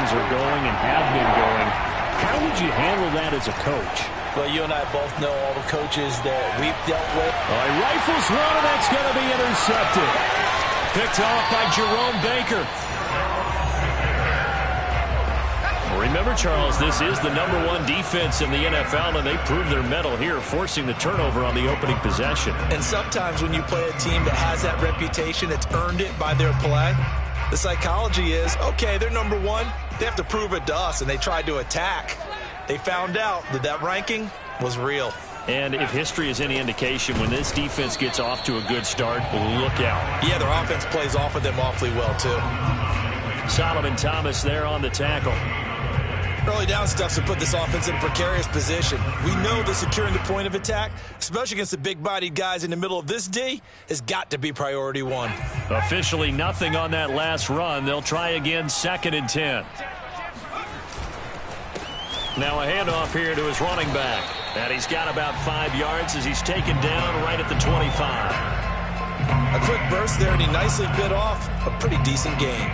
things are going and have been going. How would you handle that as a coach? Well, you and I both know all the coaches that we've dealt with. He rifles one, and that's going to be intercepted. Picked off by Jerome Baker. Remember, Charles, this is the #1 defense in the NFL, and they proved their mettle here, forcing the turnover on the opening possession. And sometimes when you play a team that has that reputation, it's earned it by their play. The psychology is, okay, they're #1. They have to prove it to us, and they tried to attack. They found out that that ranking was real. And if history is any indication, when this defense gets off to a good start, look out. Yeah, their offense plays off of them awfully well, too. Solomon Thomas there on the tackle. Early down stuff to put this offense in a precarious position. We know that securing the point of attack, especially against the big-bodied guys in the middle of this D, has got to be priority one. Officially nothing on that last run. They'll try again, 2nd and 10. Now a handoff here to his running back. And he's got about 5 yards as he's taken down right at the 25. A quick burst there, and he nicely bit off a pretty decent gain.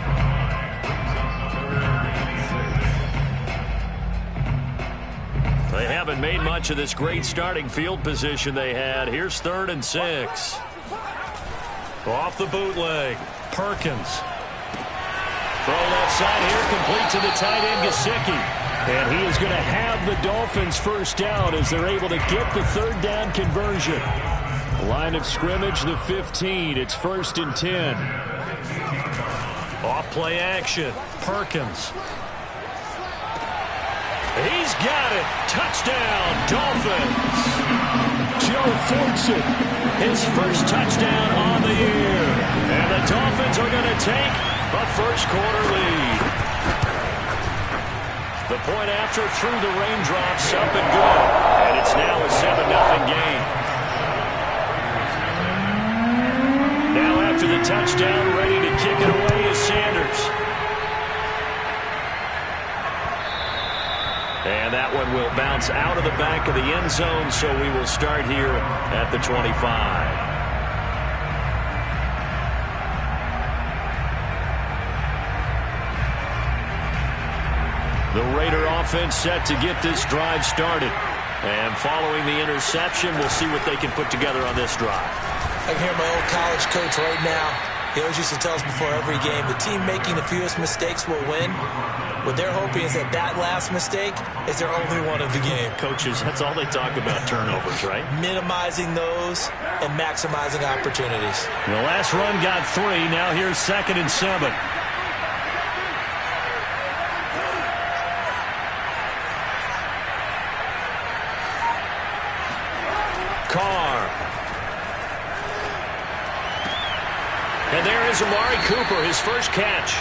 They haven't made much of this great starting field position they had. Here's 3rd and 6. Off the bootleg. Perkins. Throw left side here, complete to the tight end, Gesicki. And he is going to have the Dolphins first down as they're able to get the 3rd down conversion. Line of scrimmage, the 15. It's 1st and 10. Off play action. Perkins. He's got it. Touchdown, Dolphins. Joe Fortson, his first touchdown on the year. And the Dolphins are going to take a first-quarter lead. The point after through the raindrops, up and good. And it's now a 7-0 game. Now after the touchdown, ready to kick it away is Sanders. And that one will bounce out of the back of the end zone, so we will start here at the 25. The Raider offense set to get this drive started. And following the interception, we'll see what they can put together on this drive. I can hear my old college coach right now. He always used to tell us before every game, the team making the fewest mistakes will win. What they're hoping is that that last mistake is their only one of the game. Coaches, that's all they talk about, turnovers, right? Minimizing those and maximizing opportunities. The last run got 3. Now here's 2nd and 7. Carr. And there is Amari Cooper, his first catch.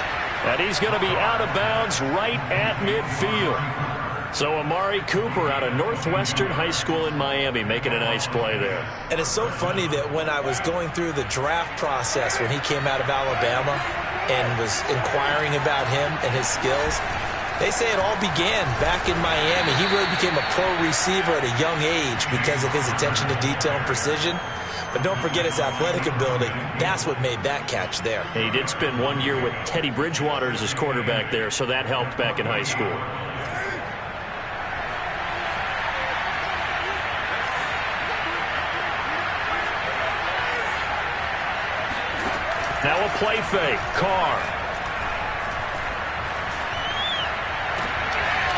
And he's going to be out of bounds right at midfield. So Amari Cooper out of Northwestern High School in Miami making a nice play there. And it's so funny that when I was going through the draft process when he came out of Alabama and was inquiring about him and his skills, they say it all began back in Miami. He really became a pro receiver at a young age because of his attention to detail and precision. But don't forget his athletic ability. That's what made that catch there. He did spend 1 year with Teddy Bridgewater as his quarterback there, so that helped back in high school. Now a play fake. Carr.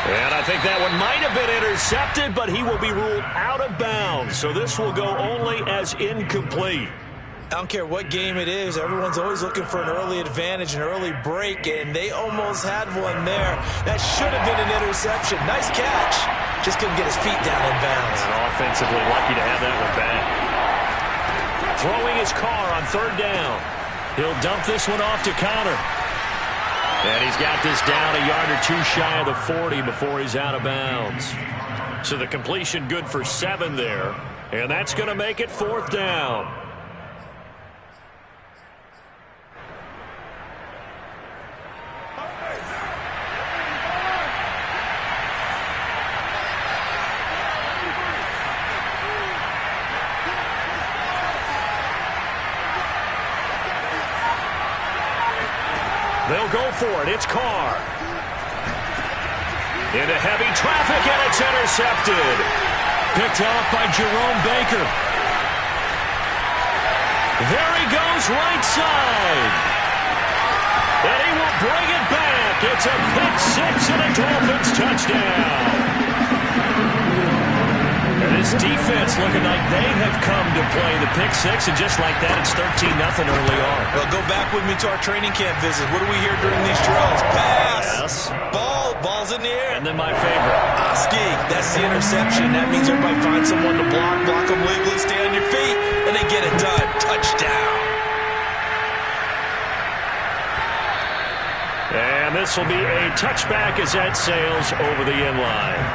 And I think that one might have been intercepted, but he will be ruled out of bounds. So this will go only as incomplete. I don't care what game it is. Everyone's always looking for an early advantage, an early break, and they almost had one there. That should have been an interception. Nice catch. Just couldn't get his feet down in bounds. And offensively lucky to have that one back. Throwing his Carr on 3rd down. He'll dump this one off to Connor. And he's got this down a yard or 2 shy of the 40 before he's out of bounds. So the completion good for 7 there. And that's going to make it 4th down. They'll go for it. It's Carr. Into heavy traffic, and it's intercepted. Picked off by Jerome Baker. There he goes, right side. And he will bring it back. It's a pick six and a Dolphins touchdown. And this defense looking like they have come to play the pick six, and just like that, it's 13-0 early on. Well, go back with me to our training camp visit. What do we hear during these drills? Pass. Yes. Ball's in the air. And then my favorite. Oski, that's the interception. That means everybody finds someone to block them legally, stay on your feet, and they get it done. Touchdown. And this will be a touchback as that sails over the end line.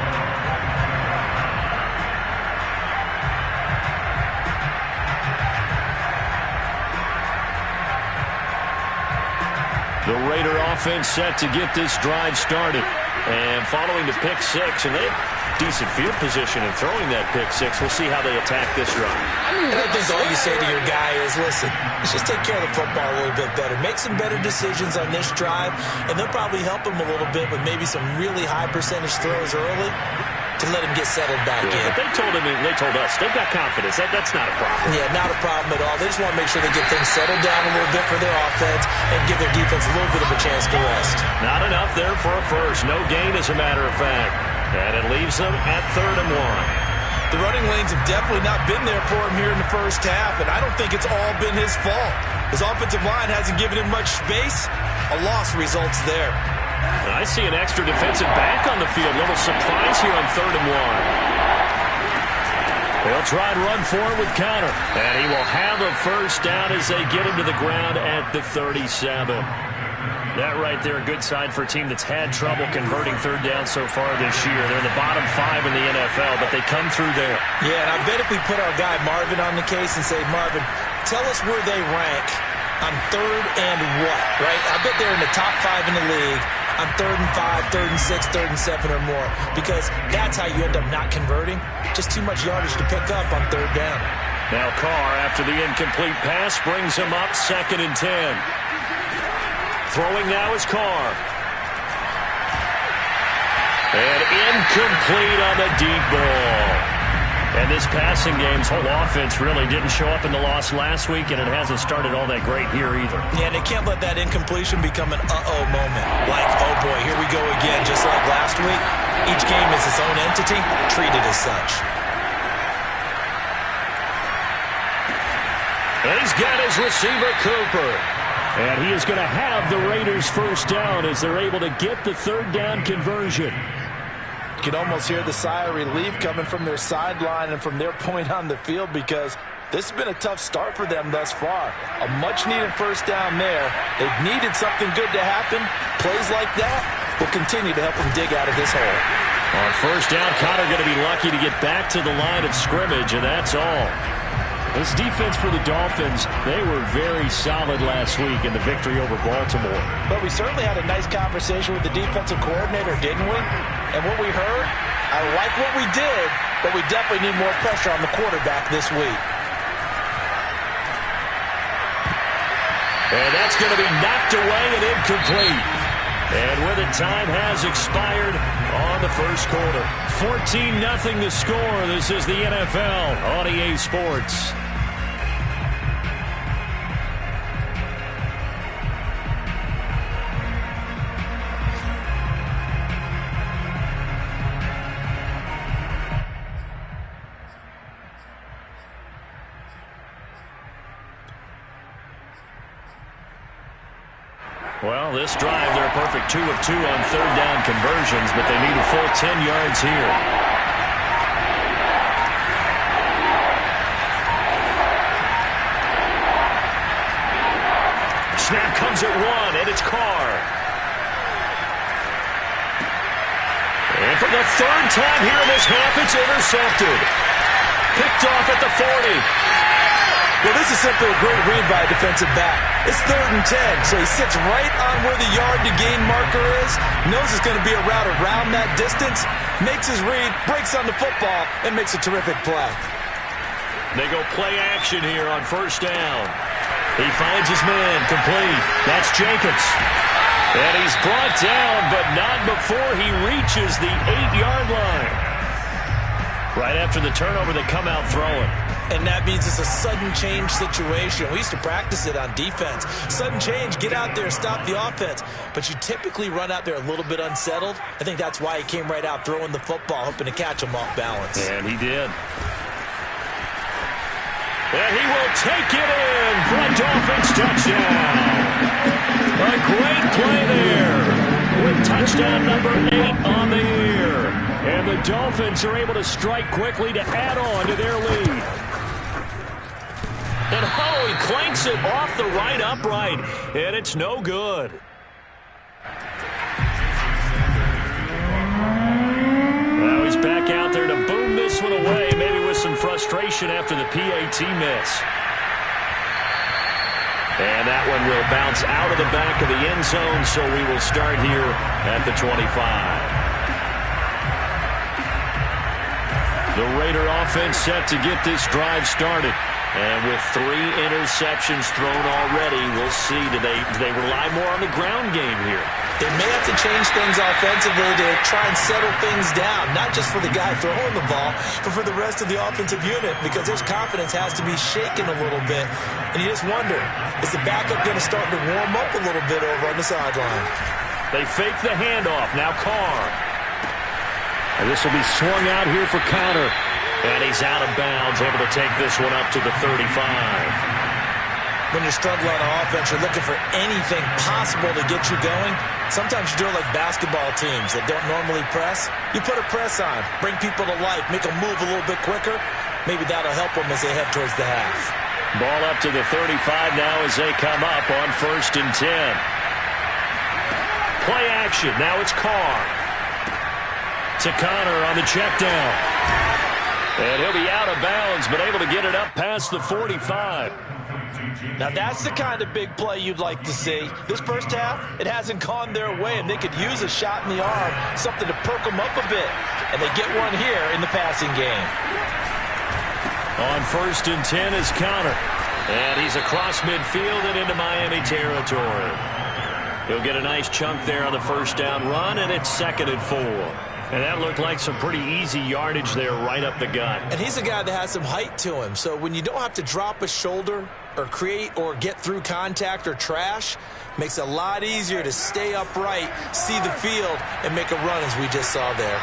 The Raider offense set to get this drive started. And following the pick six, and they have decent field position in throwing that pick six. We'll see how they attack this drive. And I think all you say to your guy is, listen, let's just take care of the football a little bit better. Make some better decisions on this drive, and they'll probably help him a little bit with maybe some really high percentage throws early to let him get settled back in. But they told us, they've got confidence. That's not a problem. Yeah, not a problem at all. They just want to make sure they get things settled down a little bit for their offense and give their defense a little bit of a chance to rest. Not enough there for a first. No gain, as a matter of fact. And it leaves them at 3rd and 1. The running lanes have definitely not been there for him here in the first half, and I don't think it's all been his fault. His offensive line hasn't given him much space. A loss results there. And I see an extra defensive back on the field. Little surprise here on 3rd and 1. They'll try and run forward with Conner. And he will have a first down as they get him to the ground at the 37. That right there, a good sign for a team that's had trouble converting 3rd down so far this year. They're in the bottom 5 in the NFL, but they come through there. Yeah, and I bet if we put our guy Marvin on the case and say, Marvin, tell us where they rank on 3rd and what, right? I bet they're in the top 5 in the league on 3rd and 5, 3rd and 6, 3rd and 7 or more, because that's how you end up not converting. Just too much yardage to pick up on 3rd down. Now Carr, after the incomplete pass, brings him up 2nd and 10. Throwing now is Carr. And incomplete on the deep ball. And this passing game's whole offense really didn't show up in the loss last week, and it hasn't started all that great here either. Yeah, and they can't let that incompletion become an uh-oh moment. Like, oh boy, here we go again, just like last week. Each game is its own entity, treated as such. And he's got his receiver, Cooper. And he is going to have the Raiders first down as they're able to get the 3rd down conversion. You can almost hear the sigh of relief coming from their sideline and from their point on the field, because this has been a tough start for them thus far. A much-needed first down there. They've needed something good to happen. Plays like that will continue to help them dig out of this hole. On first down, Conner going to be lucky to get back to the line of scrimmage, and that's all. This defense for the Dolphins, they were very solid last week in the victory over Baltimore. But we certainly had a nice conversation with the defensive coordinator, didn't we? And what we heard, I like what we did, but we definitely need more pressure on the quarterback this week. And that's going to be knocked away and incomplete. And with it, time has expired on the first quarter. 14-0 the score. This is the NFL on EA Sports. Well, this drive, they're a perfect 2 of 2 on 3rd down conversions, but they need a full 10 yards here. Snap comes at 1, and it's Carr. And for the 3rd time here in this half, it's intercepted. Picked off at the 40. Well, this is simply a great read by a defensive back. It's 3rd and 10, so he sits right on where the yard-to-gain marker is, knows it's going to be a route around that distance, makes his read, breaks on the football, and makes a terrific play. They go play action here on first down. He finds his man, complete. That's Jacobs. And he's brought down, but not before he reaches the 8-yard line. Right after the turnover, they come out throwing. And that means it's a sudden change situation. We used to practice it on defense. Sudden change, get out there, stop the offense. But you typically run out there a little bit unsettled. I think that's why he came right out throwing the football, hoping to catch him off balance. And he did. And he will take it in for a Dolphins touchdown. A great play there with touchdown number 8 on the year. And the Dolphins are able to strike quickly to add on to their lead. And he clanks it off the right upright, and it's no good. Now he's back out there to boom this one away, maybe with some frustration after the PAT miss. And that one will bounce out of the back of the end zone, so we will start here at the 25. The Raider offense set to get this drive started. And with 3 interceptions thrown already, we'll see. Do they rely more on the ground game here? They may have to change things offensively to try and settle things down, not just for the guy throwing the ball, but for the rest of the offensive unit, because their confidence has to be shaken a little bit. And you just wonder, is the backup going to start to warm up a little bit over on the sideline? They fake the handoff. Now Carr. And this will be swung out here for Connor. And he's out of bounds, able to take this one up to the 35. When you're struggling on offense, you're looking for anything possible to get you going. Sometimes you do it like basketball teams that don't normally press. You put a press on, bring people to life, make them move a little bit quicker. Maybe that'll help them as they head towards the half. Ball up to the 35 now as they come up on 1st and 10. Play action. Now it's Carr. To Connor on the check down. And he'll be out of bounds, but able to get it up past the 45. Now that's the kind of big play you'd like to see. This first half, it hasn't gone their way, and they could use a shot in the arm, something to perk them up a bit. And they get one here in the passing game. On 1st and 10 is Connor. And he's across midfield and into Miami territory. He'll get a nice chunk there on the first down run, and it's 2nd and 4. And that looked like some pretty easy yardage there right up the gut. And he's a guy that has some height to him. So when you don't have to drop a shoulder or create or get through contact or trash, makes it a lot easier to stay upright, see the field, and make a run as we just saw there.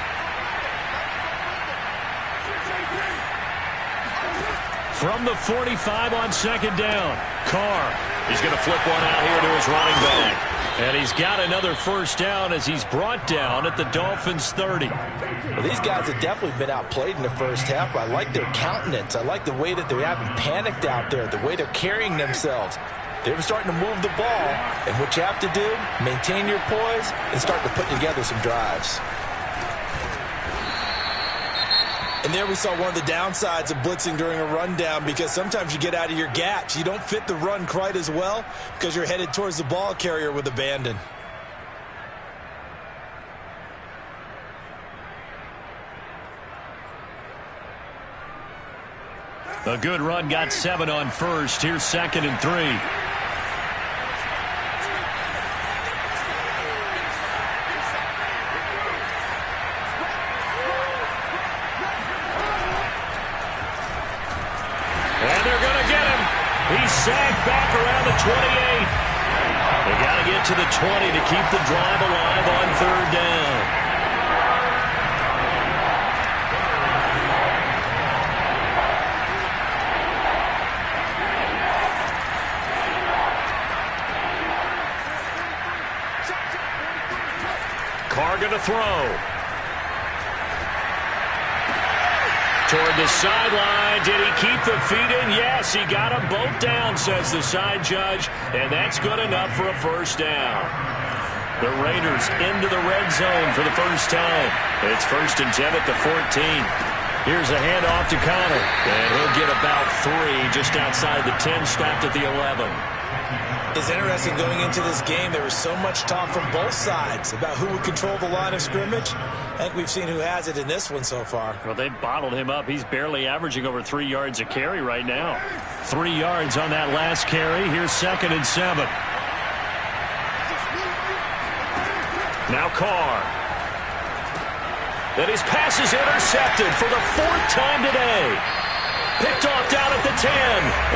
From the 45 on 2nd down, Carr. He's going to flip one out here to his running back. And he's got another first down as he's brought down at the Dolphins' 30. Well, these guys have definitely been outplayed in the first half. I like their countenance. I like the way that they haven't panicked out there, the way they're carrying themselves. They're starting to move the ball. And what you have to do, maintain your poise and start to put together some drives. And there we saw one of the downsides of blitzing during a rundown, because sometimes you get out of your gaps. You don't fit the run quite as well because you're headed towards the ball carrier with abandon. A good run, got 7 on 1st. Here's 2nd and 3. He's sagged back around the 28. They got to get to the 20 to keep the drive alive on 3rd down. Carr going to throw. Toward the sideline. Did he keep the feet in? Yes, he got them both down, says the side judge. And that's good enough for a first down. The Raiders into the red zone for the first time. It's 1st and 10 at the 14. Here's a handoff to Connor. And he'll get about 3 just outside the 10, stopped at the 11. It's interesting going into this game. There was so much talk from both sides about who would control the line of scrimmage. I think we've seen who has it in this one so far. Well, they bottled him up. He's barely averaging over 3 yards a carry right now. 3 yards on that last carry. Here's 2nd and 7. Now Carr. And his pass is intercepted for the 4th time today. Picked off down at the 10.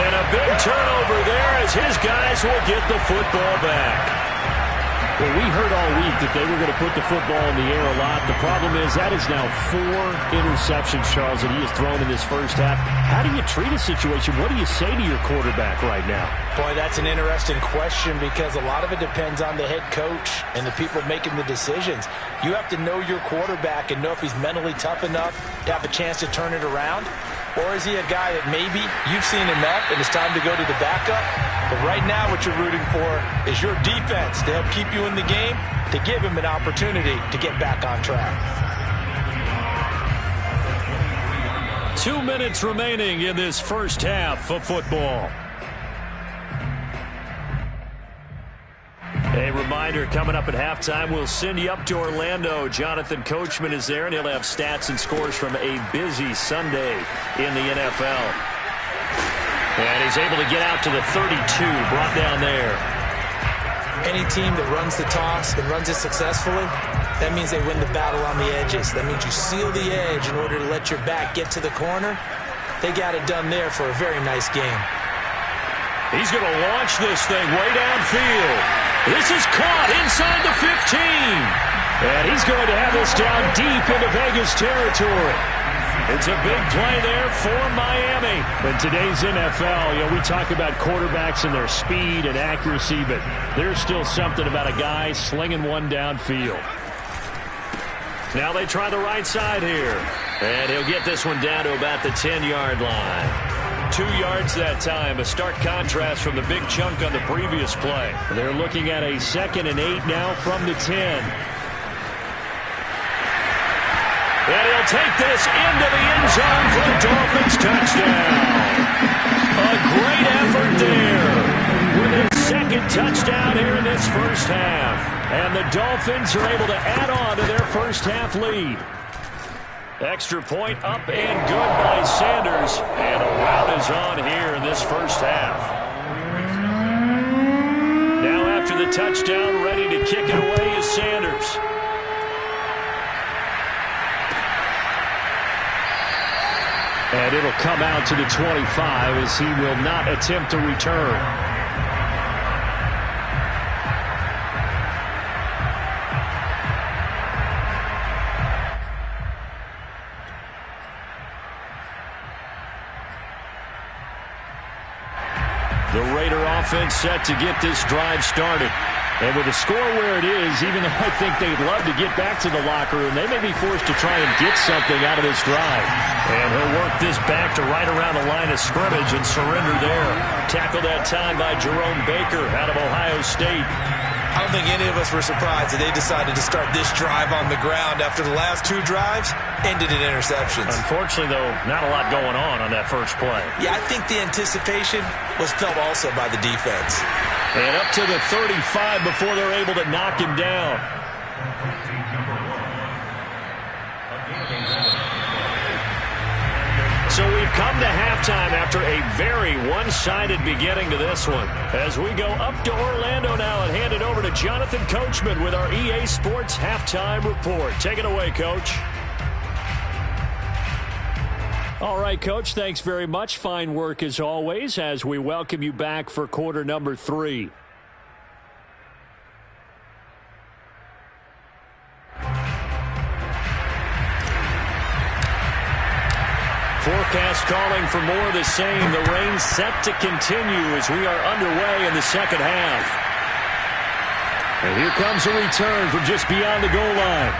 And a big turnover there as his guys will get the football back. Well, we heard all week that they were going to put the football in the air a lot. The problem is that is now 4 interceptions, Charles, that he has thrown in this first half. How do you treat a situation? What do you say to your quarterback right now? Boy, that's an interesting question because a lot of it depends on the head coach and the people making the decisions. You have to know your quarterback and know if he's mentally tough enough to have a chance to turn it around. Or is he a guy that maybe you've seen enough and it's time to go to the backup? But right now what you're rooting for is your defense to help keep you in the game, to give him an opportunity to get back on track. 2 minutes remaining in this first half of football. A reminder, coming up at halftime, we'll send you up to Orlando. Jonathan Coachman is there, and he'll have stats and scores from a busy Sunday in the NFL. And he's able to get out to the 32, brought down there. Any team that runs the toss and runs it successfully, that means they win the battle on the edges. That means you seal the edge in order to let your back get to the corner. They got it done there for a very nice game. He's going to launch this thing way downfield. This is caught inside the 15. And he's going to have this down deep into Vegas territory. It's a big play there for Miami. In today's NFL, we talk about quarterbacks and their speed and accuracy, but there's still something about a guy slinging one downfield. Now they try the right side here. And he'll get this one down to about the 10-yard line. 2 yards that time, a stark contrast from the big chunk on the previous play. They're looking at a 2nd and 8 now from the 10. And he'll take this into the end zone for the Dolphins touchdown. A great effort there with his 2nd touchdown here in this first half. And the Dolphins are able to add on to their first half lead. Extra point up and good by Sanders. And a rout is on here in this first half. Now after the touchdown, ready to kick it away is Sanders. And it'll come out to the 25 as he will not attempt to return. The Raider offense set to get this drive started. And with the score where it is, even though I think they'd love to get back to the locker room, they may be forced to try and get something out of this drive. And he'll work this back to right around the line of scrimmage and surrender there. Tackled that time by Jerome Baker out of Ohio State. I don't think any of us were surprised that they decided to start this drive on the ground after the last 2 drives ended in interceptions. Unfortunately, though, not a lot going on that first play. Yeah, I think the anticipation was felt also by the defense. And up to the 35 before they're able to knock him down. So we've come to halftime after a very one-sided beginning to this one. As we go up to Orlando now and hand it over to Jonathan Coachman with our EA Sports Halftime Report. Take it away, Coach. All right, Coach, thanks very much. Fine work as always as we welcome you back for quarter number 3. Forecast calling for more of the same. The rain set to continue as we are underway in the second half. And here comes a return from just beyond the goal line.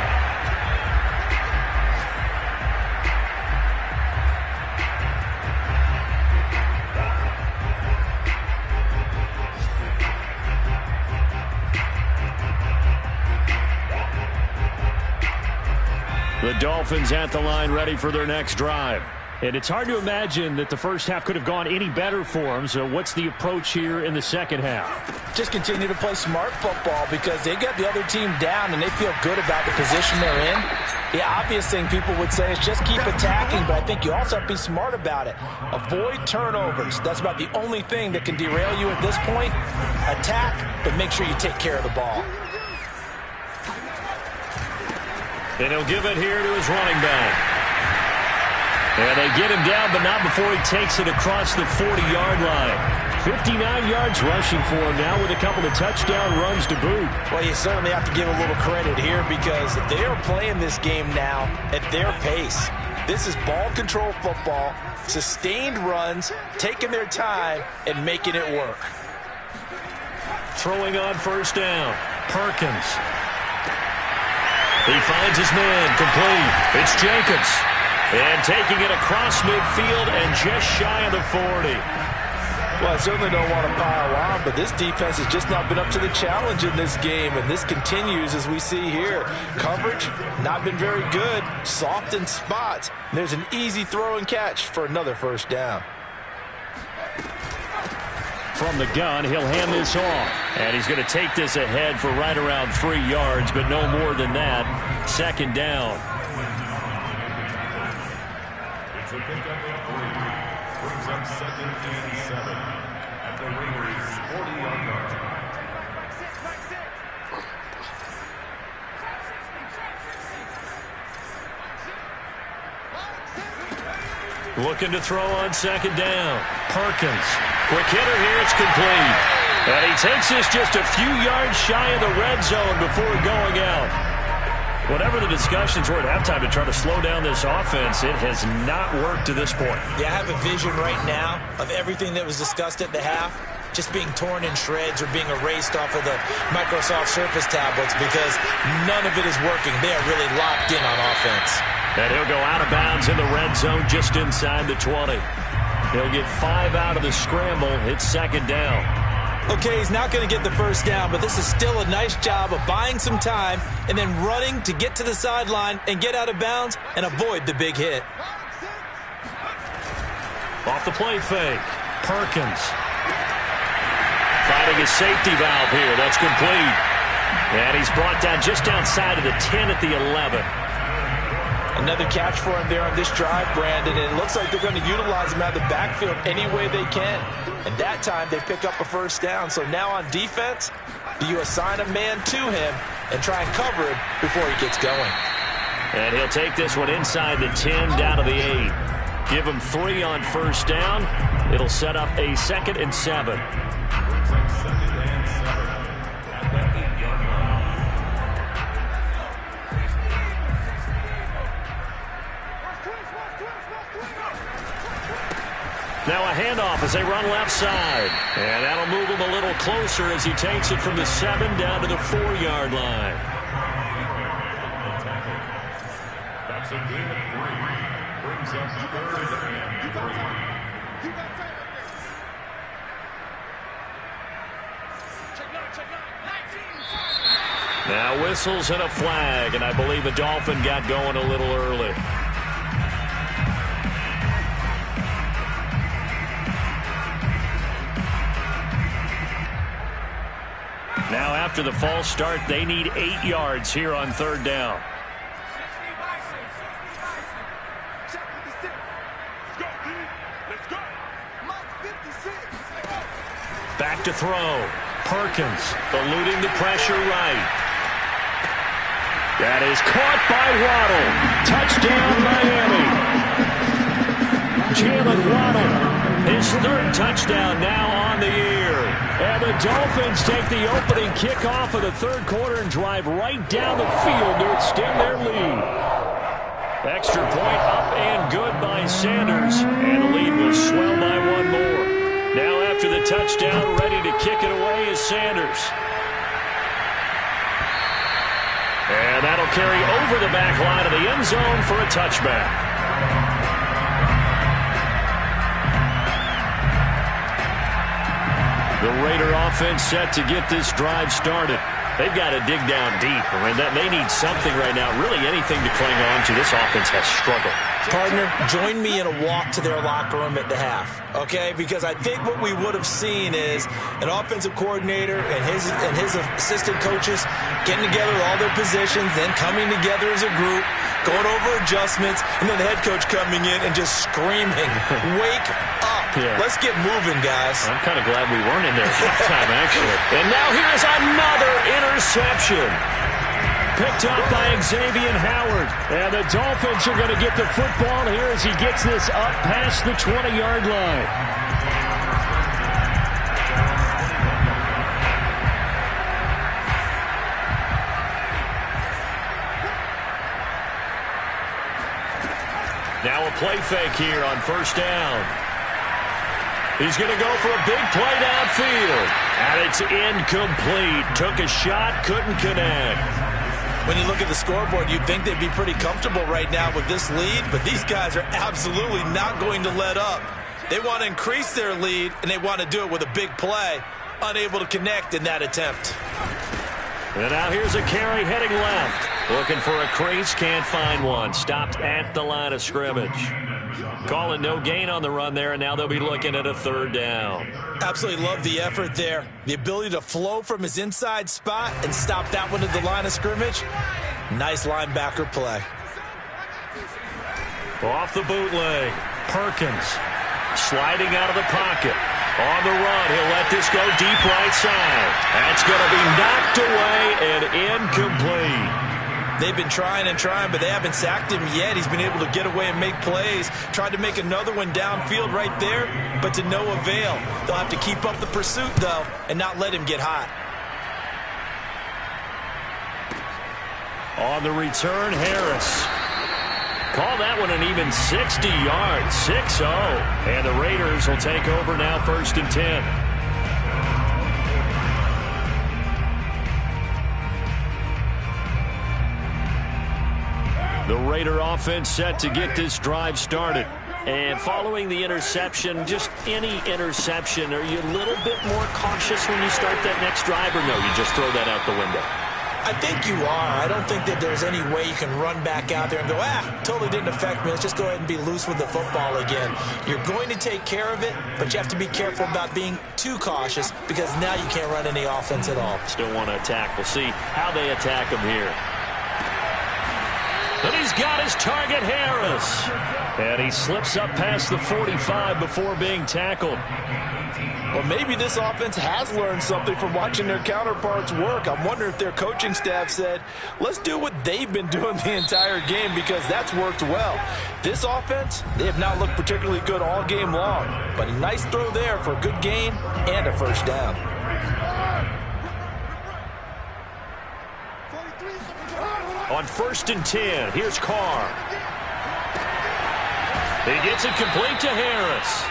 The Dolphins at the line ready for their next drive. And it's hard to imagine that the first half could have gone any better for them. So what's the approach here in the second half? Just continue to play smart football because they got the other team down and they feel good about the position they're in. The obvious thing people would say is just keep attacking, but I think you also have to be smart about it. Avoid turnovers. That's about the only thing that can derail you at this point. Attack, but make sure you take care of the ball. And he'll give it here to his running back. And they get him down, but not before he takes it across the 40-yard line. 59 yards rushing for him now with a couple of touchdown runs to boot. Well, you certainly have to give a little credit here because they are playing this game now at their pace. This is ball control football, sustained runs, taking their time, and making it work. Throwing on first down, Perkins. He finds his man, complete. It's Jacobs. And taking it across midfield and just shy of the 40. Well, I certainly don't want to pile on, but this defense has just not been up to the challenge in this game, and this continues as we see here. Coverage, not been very good, soft in spots. There's an easy throw and catch for another first down. From the gun, he'll hand this off. And he's going to take this ahead for right around 3 yards, but no more than that. Second down. It's a pickup of 3. Brings up 2nd and 7 at the Raiders' 40-yard line. Looking to throw on second down. Perkins. Quick hitter here. It's complete. And he takes this just a few yards shy of the red zone before going out. Whatever the discussions were at halftime to try to slow down this offense, it has not worked to this point. Yeah, I have a vision right now of everything that was discussed at the half just being torn in shreds or being erased off of the Microsoft Surface tablets because none of it is working. They are really locked in on offense. And he'll go out of bounds in the red zone just inside the 20. He'll get 5 out of the scramble. It's second down. Okay, he's not going to get the first down, but this is still a nice job of buying some time and then running to get to the sideline and get out of bounds and avoid the big hit. Off the play fake. Perkins. Finding his safety valve here. That's complete. And he's brought down just outside of the 10 at the 11. Another catch for him there on this drive, Brandon, and it looks like they're going to utilize him out of the backfield any way they can. And that time they pick up a first down. So now on defense, do you assign a man to him and try and cover him before he gets going? And he'll take this one inside the 10 down to the 8. Give him 3 on first down. It'll set up a 2nd and 7. Now a handoff as they run left side. And that'll move him a little closer as he takes it from the 7 down to the 4-yard line. That's a gain of 3. Brings up 3rd and 3. Now whistles and a flag, and I believe a Dolphin got going a little early. Now after the false start, they need 8 yards here on 3rd down. Back to throw. Perkins eluding the pressure right. That is caught by Waddle. Touchdown, Miami. Jalen Waddle, his 3rd touchdown now on the year. And the Dolphins take the opening kickoff of the 3rd quarter and drive right down the field to extend their lead. Extra point up and good by Sanders. And the lead will swell by 1 more. Now after the touchdown, ready to kick it away is Sanders. And that'll carry over the back line of the end zone for a touchback. The Raider offense set to get this drive started. They've got to dig down deep. I mean, they need something right now, really anything to cling on to. This offense has struggled. Partner, join me in a walk to their locker room at the half, okay? Because I think what we would have seen is an offensive coordinator and his assistant coaches getting together all their positions, then coming together as a group, going over adjustments, and then the head coach coming in and just screaming, wake up. Yeah. Let's get moving, guys. I'm kind of glad we weren't in there at halftime, actually. And now here's another interception. picked up by Xavier Howard. And the Dolphins are going to get the football here as he gets this up past the 20-yard line. Now a play fake here on first down. He's going to go for a big play downfield. And it's incomplete. Took a shot, couldn't connect. When you look at the scoreboard, you'd think they'd be pretty comfortable right now with this lead, but these guys are absolutely not going to let up. They want to increase their lead, and they want to do it with a big play. Unable to connect in that attempt. And now here's a carry heading left. Looking for a crease, can't find one. Stopped at the line of scrimmage. Calling no gain on the run there, and now they'll be looking at a third down. Absolutely love the effort there. The ability to flow from his inside spot and stop that one at the line of scrimmage. Nice linebacker play. Off the bootleg. Perkins sliding out of the pocket. On the run, he'll let this go deep right side. That's going to be knocked away and incomplete. They've been trying and trying, but they haven't sacked him yet. He's been able to get away and make plays. Tried to make another one downfield right there, but to no avail. They'll have to keep up the pursuit, though, and not let him get hot. On the return, Harris. Call that one an even 60 yards, 6-0. And the Raiders will take over now, 1st and 10. The Raider offense set to get this drive started. And following the interception, just any interception, are you a little bit more cautious when you start that next drive, or no, you just throw that out the window? I think you are. I don't think that there's any way you can run back out there and go, totally didn't affect me. Let's just go ahead and be loose with the football again. You're going to take care of it, but you have to be careful about being too cautious because now you can't run any offense at all. Still want to attack. We'll see how they attack him here. And he's got his target, Harris. And he slips up past the 45 before being tackled. Well, maybe this offense has learned something from watching their counterparts work. I'm wondering if their coaching staff said, let's do what they've been doing the entire game because that's worked well. This offense, they have not looked particularly good all game long. But a nice throw there for a good gain and a first down. On 1st and 10, here's Carr. He gets it complete to Harris.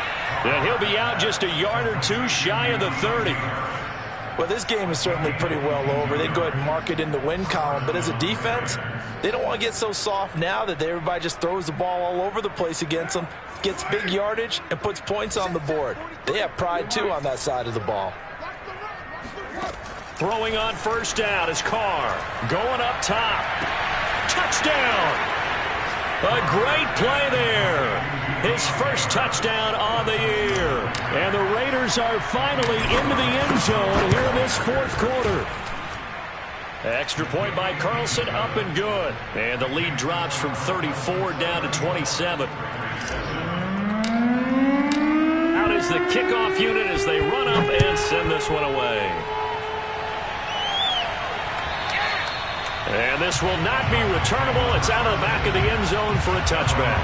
And he'll be out just a yard or two shy of the 30. Well, this game is certainly pretty well over. They'd go ahead and mark it in the win column. But as a defense, they don't want to get so soft now that everybody just throws the ball all over the place against them, gets big yardage, and puts points on the board. They have pride, too, on that side of the ball. Throwing on first down is Carr. Going up top. Touchdown! A great play there. His first touchdown on the year. And the Raiders are finally into the end zone here in this 4th quarter. Extra point by Carlson, up and good. And the lead drops from 34 down to 27. Out is the kickoff unit as they run up and send this one away. And this will not be returnable. It's out of the back of the end zone for a touchback.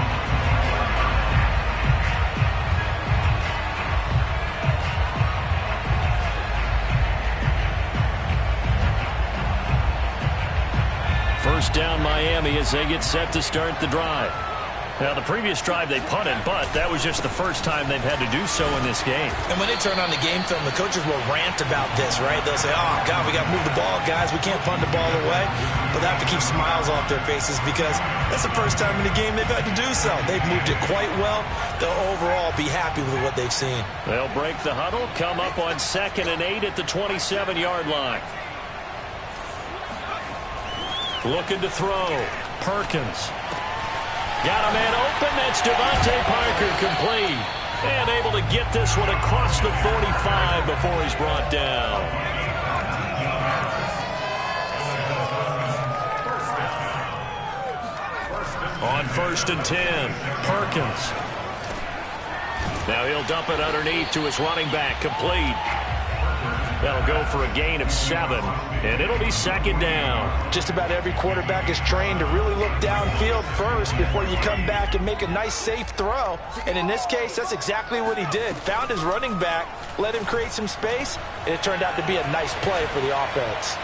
First down Miami as they get set to start the drive. Now, the previous drive they punted, but that was just the first time they've had to do so in this game. And when they turn on the game film, the coaches will rant about this, right? They'll say, oh, God, we got to move the ball, guys. We can't punt the ball away. But they have to keep smiles off their faces because that's the first time in the game they've had to do so. They've moved it quite well. They'll overall be happy with what they've seen. They'll break the huddle, come up on 2nd and 8 at the 27-yard line. Looking to throw. Perkins. Got a man open. That's Devontae Parker complete. And able to get this one across the 45 before he's brought down. On 1st and 10, Perkins. Now he'll dump it underneath to his running back, complete. They'll go for a gain of 7, and it'll be second down. Just about every quarterback is trained to really look downfield first before you come back and make a nice, safe throw. And in this case, that's exactly what he did. Found his running back, let him create some space, and it turned out to be a nice play for the offense.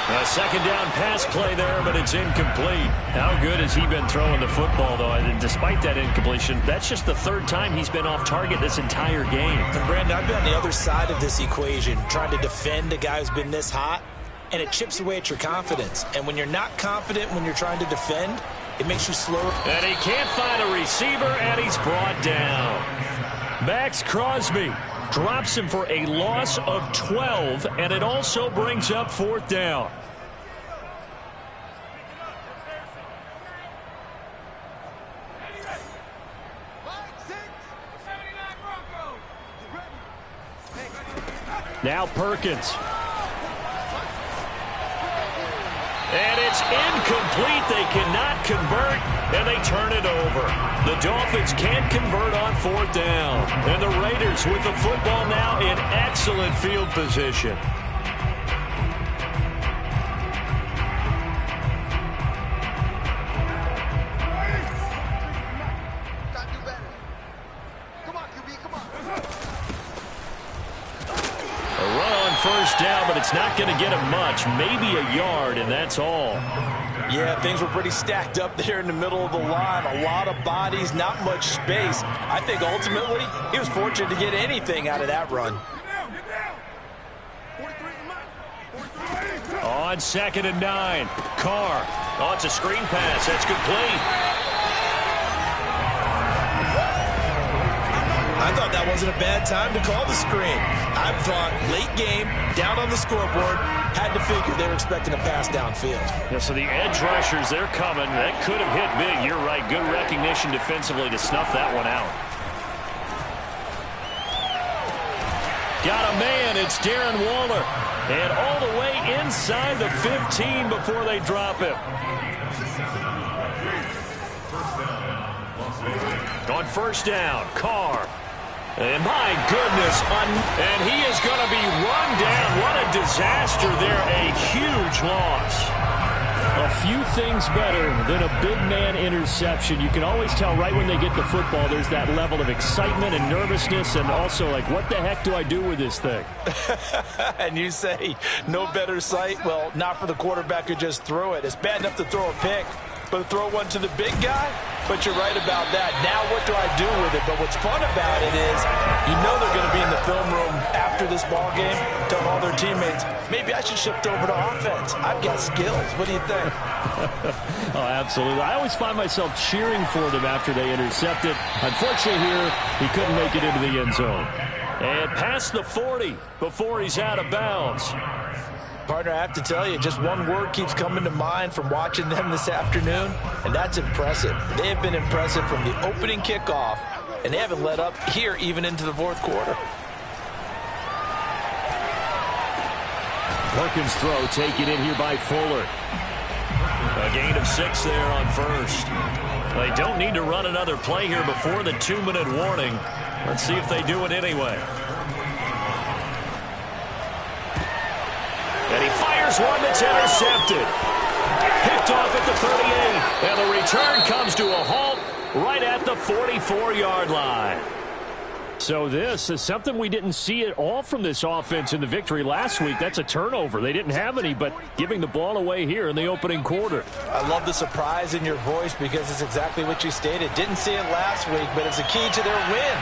A second down pass play there, but it's incomplete. How good has he been throwing the football, though? And despite that incompletion, that's just the third time he's been off target this entire game. And Brandon, I've been on the other side of this equation, trying to defend a guy who's been this hot, and it chips away at your confidence. And when you're not confident when you're trying to defend, it makes you slower. And he can't find a receiver, and he's brought down. Max Crosby drops him for a loss of 12, and it also brings up fourth down. Now Perkins. And it's incomplete. They cannot convert, and they turn it over. The Dolphins can't convert on fourth down. And the Raiders with the football now in excellent field position. First down, but it's not going to get him much. Maybe a yard, and that's all. Yeah, things were pretty stacked up there in the middle of the line. A lot of bodies, not much space. I think ultimately he was fortunate to get anything out of that run. On 2nd and 9, Carr. Oh, it's a screen pass. That's complete. I thought that wasn't a bad time to call the screen. I thought late game, down on the scoreboard, had to figure they were expecting a pass downfield. Yeah, so the edge rushers, they're coming. That could have hit big. You're right. Good recognition defensively to snuff that one out. Got a man. It's Darren Waller. And all the way inside the 15 before they drop him. On first down, Carr. And my goodness, and he is going to be run down. What a disaster there, a huge loss. A few things better than a big man interception. You can always tell right when they get the football, there's that level of excitement and nervousness, and also like, what the heck do I do with this thing? And you say, no better sight? Well, not for the quarterback who just threw it. It's bad enough to throw a pick, but to throw one to the big guy? But you're right about that. Now what do I do with it? But what's fun about it is you know they're going to be in the film room after this ball game telling all their teammates, maybe I should shift over to offense. I've got skills. What do you think? Oh, absolutely. I always find myself cheering for them after they intercept it. Unfortunately here, he couldn't make it into the end zone. And past the 40 before he's out of bounds. Partner, I have to tell you, just one word keeps coming to mind from watching them this afternoon, and that's impressive. They have been impressive from the opening kickoff, and they haven't let up here even into the fourth quarter. Perkins throw taken in here by Fuller. A gain of 6 there on first. They don't need to run another play here before the 2-minute warning. Let's see if they do it anyway. And he fires one that's intercepted. Picked off at the 38. And the return comes to a halt right at the 44-yard line. So this is something we didn't see at all from this offense in the victory last week. That's a turnover. They didn't have any, but giving the ball away here in the opening quarter. I love the surprise in your voice because it's exactly what you stated. Didn't see it last week, but it's a key to their win.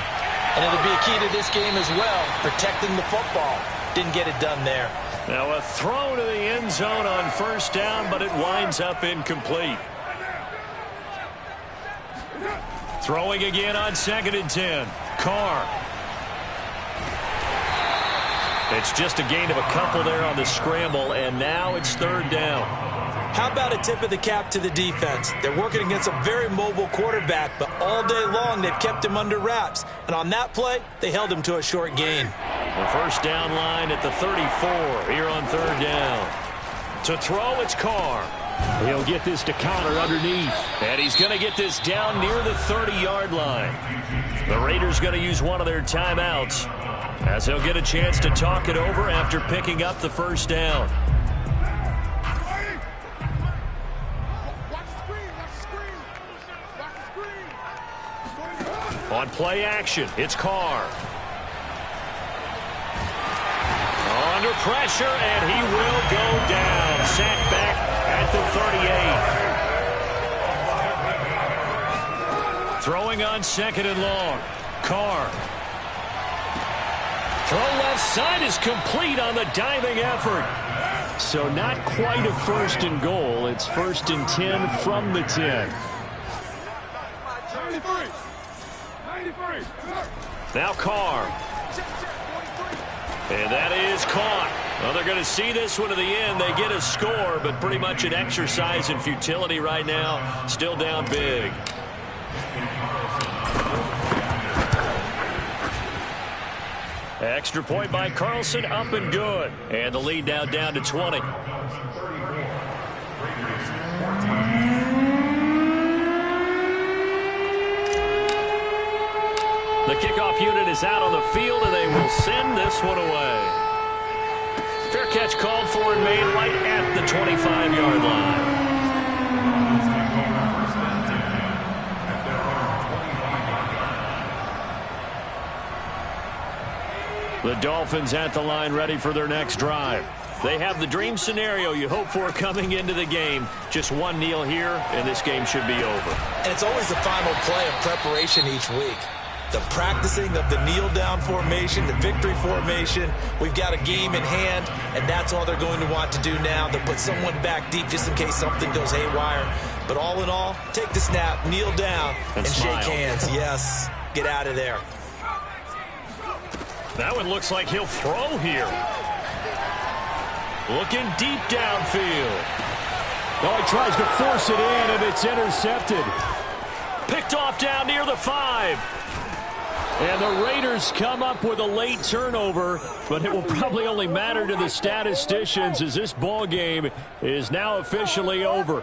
And it'll be a key to this game as well, protecting the football. Didn't get it done there. Now a throw to the end zone on first down, but it winds up incomplete. Throwing again on 2nd and 10. Carr. It's just a gain of a couple there on the scramble, and now it's 3rd down. How about a tip of the cap to the defense? They're working against a very mobile quarterback, but all day long they've kept him under wraps. And on that play, they held him to a short gain. The first down line at the 34 here on 3rd down. To throw, it's Carr. He'll get this to counter underneath. And he's going to get this down near the 30-yard line. The Raiders going to use one of their timeouts. As he'll get a chance to talk it over after picking up the first down. On play action, it's Carr. Under pressure, and he will go down. Sacked back at the 38. Throwing on 2nd and long. Carr. Throw left side is complete on the diving effort. So not quite a 1st and goal. It's 1st and 10 from the 10. Now Carr. And that is caught. Well, they're going to see this one to the end. They get a score, but pretty much an exercise in futility right now. Still down big. Extra point by Carlson, up and good. And the lead now down to 20. The kickoff unit is out on the field, and they will send this one away. Fair catch called for and made right at the 25-yard line. The Dolphins at the line ready for their next drive. They have the dream scenario you hope for coming into the game. Just one kneel here, and this game should be over. And it's always the final play of preparation each week. The practicing of the kneel-down formation, the victory formation. We've got a game in hand, and that's all they're going to want to do now. They'll put someone back deep just in case something goes haywire. But all in all, take the snap, kneel down, and shake hands. Yes, get out of there. That one looks like he'll throw here. Looking deep downfield. Oh, he tries to force it in, and it's intercepted. Picked off down near the 5. And the Raiders come up with a late turnover, but it will probably only matter to the statisticians as this ball game is now officially over.